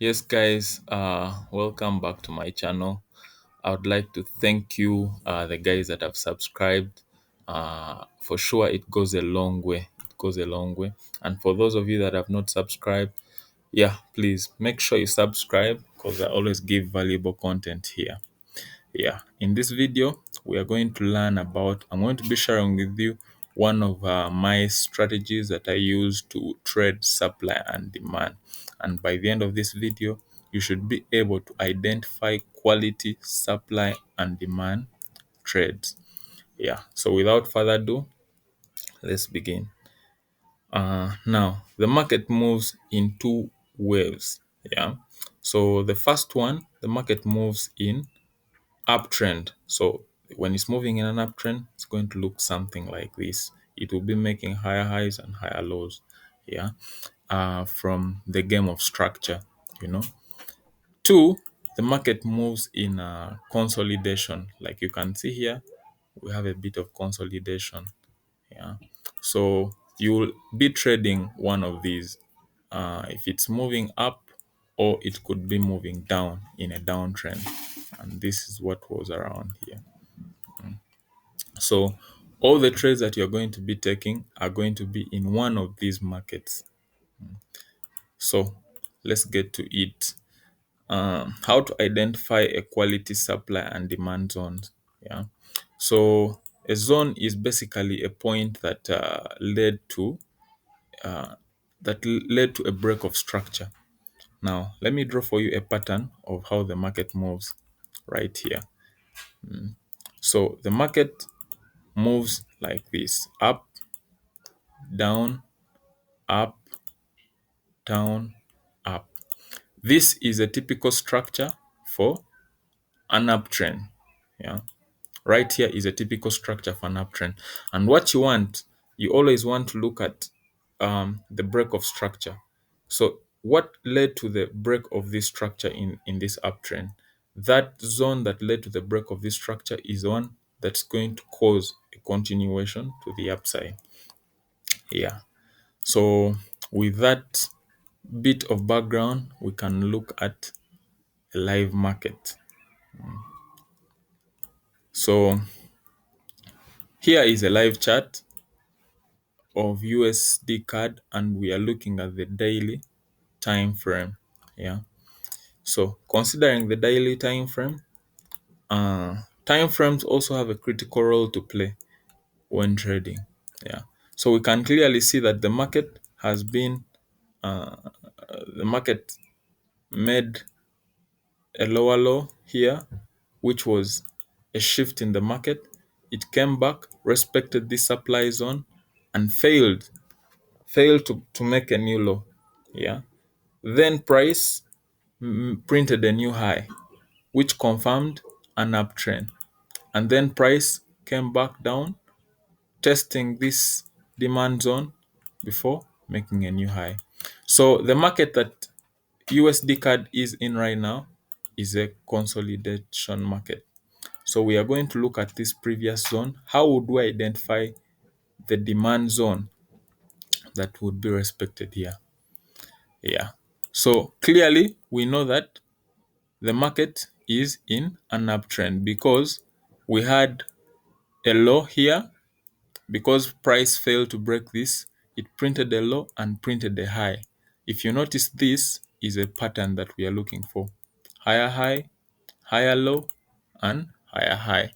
Yes, guys, welcome back to my channel. I would like to thank you, the guys that have subscribed. For sure, it goes a long way. It goes a long way. And for those of you that have not subscribed, yeah, please make sure you subscribe because I always give valuable content here. Yeah, in this video, we are going to learn about, I'm going to be sharing with you one of my strategies that I use to trade supply and demand. And by the end of this video, you should be able to identify quality supply and demand trades. Yeah, so without further ado, let's begin. Now, the market moves in two waves. Yeah, so the first one, the market moves in uptrend. So when it's moving in an uptrend, it's going to look something like this. It will be making higher highs and higher lows. Yeah. From the game of structure, you know. Two, the market moves in consolidation. Like you can see here, we have a bit of consolidation. Yeah. So you will be trading one of these. If it's moving up, or it could be moving down in a downtrend. And this is what was around here. So all the trades that you're going to be taking are going to be in one of these markets. So let's get to it. How to identify a quality supply and demand zones. Yeah. So a zone is basically a point that led to a break of structure. Now let me draw for you a pattern of how the market moves right here. So the market moves like this: up, down, up, down, up. This is a typical structure for an uptrend. Yeah. Right here is a typical structure for an uptrend. And what you always want to look at the break of structure. So what led to the break of this structure in this uptrend? That zone that led to the break of this structure is the one that's going to cause a continuation to the upside. Yeah. So with that bit of background, we can look at a live market. So here is a live chart of USD card, and we are looking at the daily time frame. Yeah. So considering the daily time frames also have a critical role to play when trading. Yeah. So we can clearly see that uh, the market made a lower low here, which was a shift in the market. It came back, respected this supply zone, and failed to make a new low. Yeah. Then price printed a new high, which confirmed an uptrend. And then price came back down, testing this demand zone before making a new high. So the market that USD card is in right now is a consolidation market. So we are going to look at this previous zone. How would we identify the demand zone that would be respected here? Yeah. So clearly we know that the market is in an uptrend because we had a low here. Because price failed to break this, it printed a low and printed a high. If you notice, this is a pattern that we are looking for: higher high, higher low, and higher high.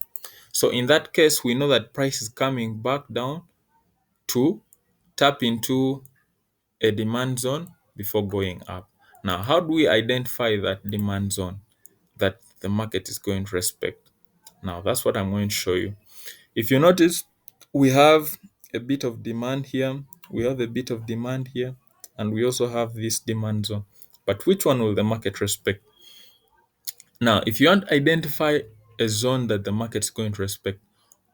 So in that case, we know that price is coming back down to tap into a demand zone before going up. Now, how do we identify that demand zone that the market is going to respect? Now, that's what I'm going to show you. If you notice, we have a bit of demand here, we have a bit of demand here, and we also have this demand zone. But which one will the market respect? Now, if you want to identify a zone that the market is going to respect,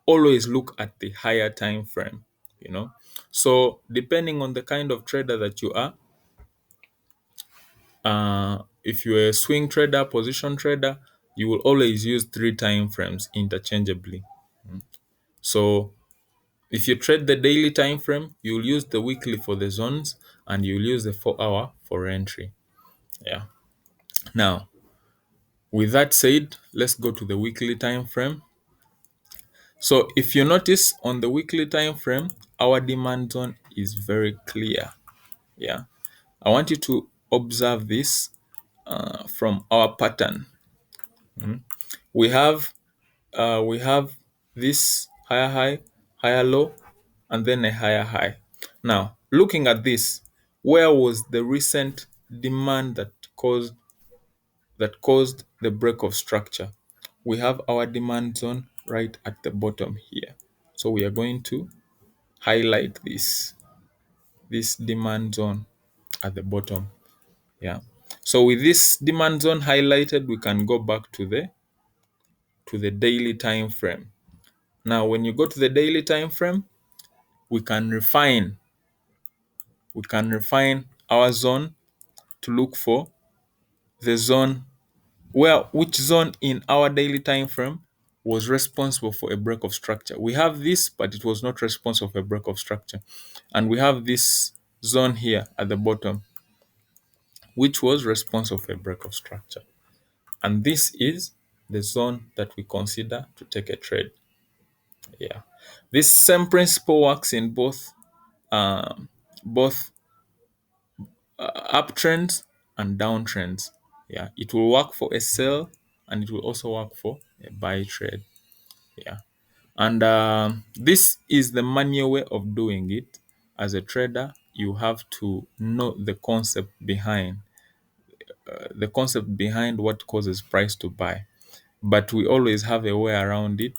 always look at the higher time frame, you know. So depending on the kind of trader that you are, if you're a swing trader, position trader, you will always use three time frames interchangeably. So if you trade the daily time frame, you'll use the weekly for the zones, and you'll use the 4 hour for entry. Yeah. Now, with that said, let's go to the weekly time frame. So if you notice on the weekly time frame, our demand zone is very clear. Yeah, I want you to observe this from our pattern. We have this higher high, higher low, and then a higher high. Now, looking at this, where was the recent demand that caused the break of structure? We have our demand zone right at the bottom here. So we are going to highlight this demand zone at the bottom. Yeah. So with this demand zone highlighted, we can go back to the daily time frame. Now, when you go to the daily time frame, we can refine our zone to look for the zone which zone in our daily time frame was responsible for a break of structure. We have this, but it was not responsible for a break of structure. And we have this zone here at the bottom, which was responsible for a break of structure. And this is the zone that we consider to take a trade. Yeah. This same principle works in both uptrends and downtrends. Yeah, it will work for a sell and it will also work for a buy trade. Yeah, and this is the manual way of doing it. As a trader, you have to know the concept behind what causes price to buy. But we always have a way around it.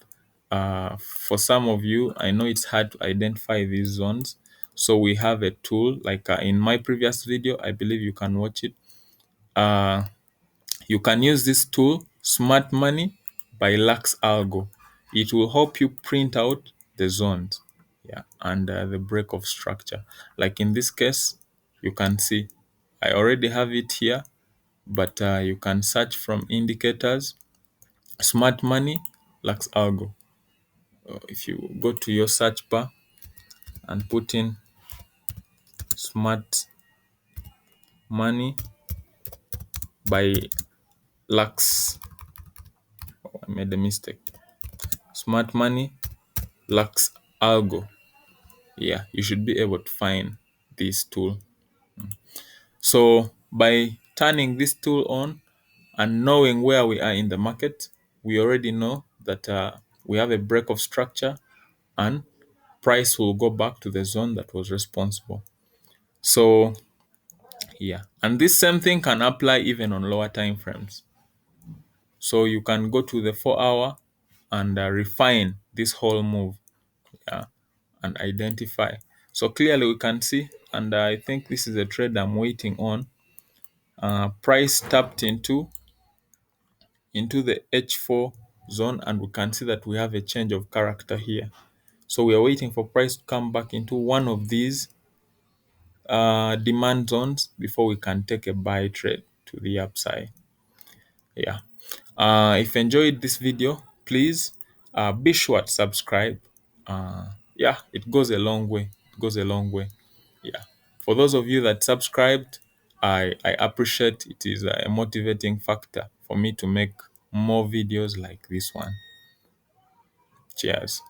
For some of you, I know it's hard to identify these zones. So we have a tool like in my previous video, I believe you can watch it. Uh, you can use this tool, Smart Money by Lux Algo. It will help you print out the zones, yeah, and the break of structure. Like in this case, you can see I already have it here, but you can search from indicators, Smart Money, Lux Algo. If you go to your search bar and put in Smart Money by Lux, I made a mistake. Smart Money, Lux Algo. Yeah, you should be able to find this tool. So by turning this tool on and knowing where we are in the market, we already know that we have a break of structure and price will go back to the zone that was responsible. So yeah, and this same thing can apply even on lower time frames. So you can go to the 4 hour and refine this whole move, yeah, and identify. So clearly we can see, and I think this is a trade I'm waiting on. Price tapped into the H4 zone, and we can see that we have a change of character here. So we are waiting for price to come back into one of these demand zones before we can take a buy trade to the upside. Yeah. If you enjoyed this video, please be sure to subscribe. Yeah, it goes a long way. It goes a long way. Yeah. For those of you that subscribed, I appreciate it. Is a motivating factor for me to make more videos like this one. Cheers.